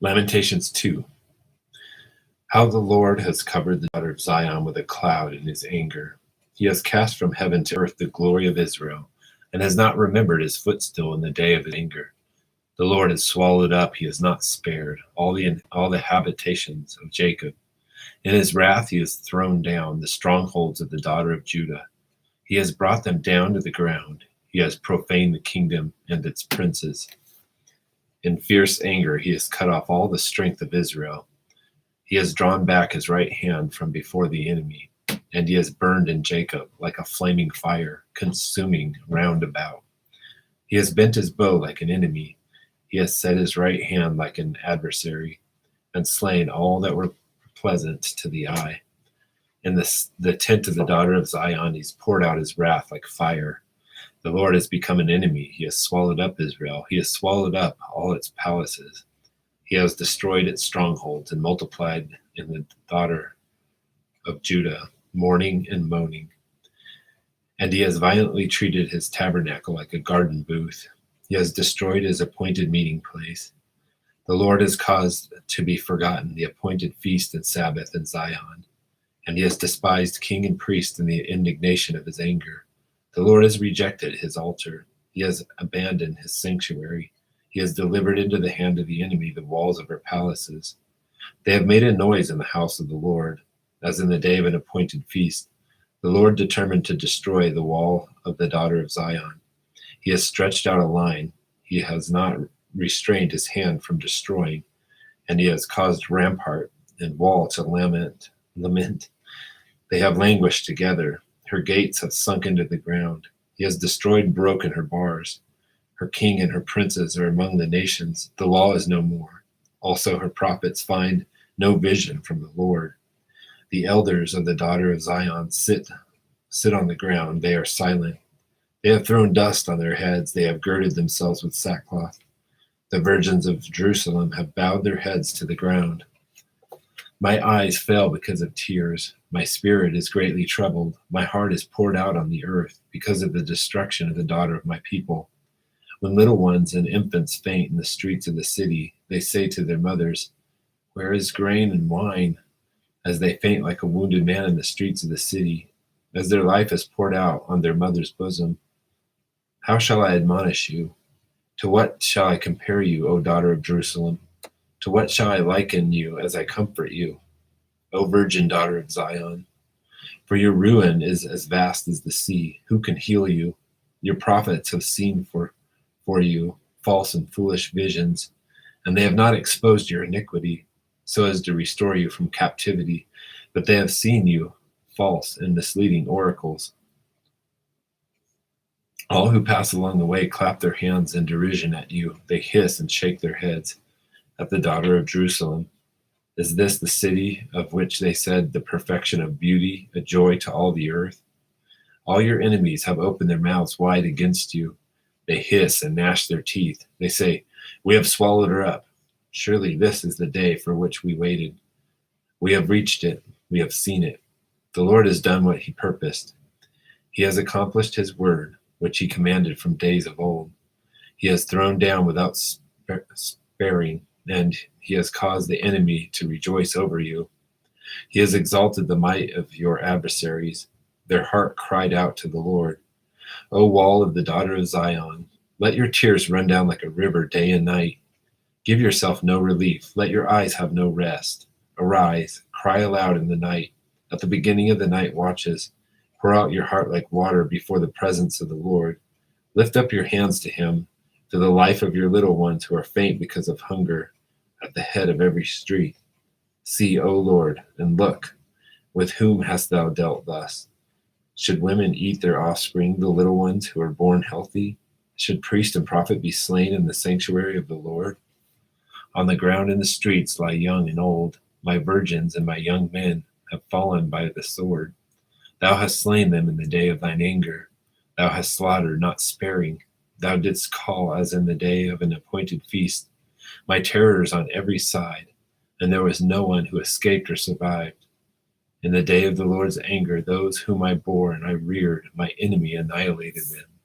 Lamentations 2. How the Lord has covered the daughter of Zion with a cloud in his anger. He has cast from heaven to earth the glory of Israel, and has not remembered his footstool in the day of his anger. The Lord has swallowed up, he has not spared, all the habitations of Jacob. In his wrath he has thrown down the strongholds of the daughter of Judah. He has brought them down to the ground. He has profaned the kingdom and its princes. In fierce anger he has cut off all the strength of Israel. He has drawn back his right hand from before the enemy, and he has burned in Jacob like a flaming fire, consuming round about. He has bent his bow like an enemy. He has set his right hand like an adversary, and slain all that were pleasant to the eye. In the tent of the daughter of Zion he's poured out his wrath like fire. The Lord has become an enemy. He has swallowed up Israel. He has swallowed up all its palaces. He has destroyed its strongholds and multiplied in the daughter of Judah mourning and moaning. And he has violently treated his tabernacle like a garden booth. He has destroyed his appointed meeting place. The Lord has caused to be forgotten the appointed feast and Sabbath in Zion. And he has despised king and priest in the indignation of his anger. The Lord has rejected his altar. He has abandoned his sanctuary. He has delivered into the hand of the enemy the walls of her palaces. They have made a noise in the house of the Lord, as in the day of an appointed feast. The Lord determined to destroy the wall of the daughter of Zion. He has stretched out a line. He has not restrained his hand from destroying, and he has caused rampart and wall to lament. They have languished together. Her gates have sunk into the ground. He has destroyed and broken her bars. Her king and her princes are among the nations. The law is no more. Also her prophets find no vision from the Lord. The elders of the daughter of Zion sit on the ground. They are silent. They have thrown dust on their heads. They have girded themselves with sackcloth. The virgins of Jerusalem have bowed their heads to the ground. My eyes fail because of tears. My spirit is greatly troubled. My heart is poured out on the earth because of the destruction of the daughter of my people. When little ones and infants faint in the streets of the city, they say to their mothers, "Where is grain and wine?" As they faint like a wounded man in the streets of the city, as their life is poured out on their mother's bosom. How shall I admonish you? To what shall I compare you, O daughter of Jerusalem? To what shall I liken you as I comfort you, O virgin daughter of Zion? For your ruin is as vast as the sea. Who can heal you? Your prophets have seen for you false and foolish visions, and they have not exposed your iniquity so as to restore you from captivity, but they have seen you false and misleading oracles. All who pass along the way clap their hands in derision at you. They hiss and shake their heads at the daughter of Jerusalem. Is this the city of which they said, the perfection of beauty, a joy to all the earth? All your enemies have opened their mouths wide against you. They hiss and gnash their teeth. They say, "We have swallowed her up. Surely this is the day for which we waited. We have reached it. We have seen it. The Lord has done what he purposed. He has accomplished his word, which he commanded from days of old. He has thrown down without sparing, and he has caused the enemy to rejoice over you. He has exalted the might of your adversaries. Their heart cried out to the Lord. O wall of the daughter of Zion, let your tears run down like a river day and night. Give yourself no relief. Let your eyes have no rest. Arise, cry aloud in the night. At the beginning of the night watches, pour out your heart like water before the presence of the Lord. Lift up your hands to him, to the life of your little ones who are faint because of hunger at the head of every street. See, O Lord, and look, with whom hast thou dealt thus? Should women eat their offspring, the little ones who are born healthy? Should priest and prophet be slain in the sanctuary of the Lord? On the ground in the streets lie young and old. My virgins and my young men have fallen by the sword. Thou hast slain them in the day of thine anger. Thou hast slaughtered, not sparing. Thou didst call as in the day of an appointed feast. My terrors on every side, and there was no one who escaped or survived. In the day of the Lord's anger, those whom I bore and I reared, my enemy annihilated them.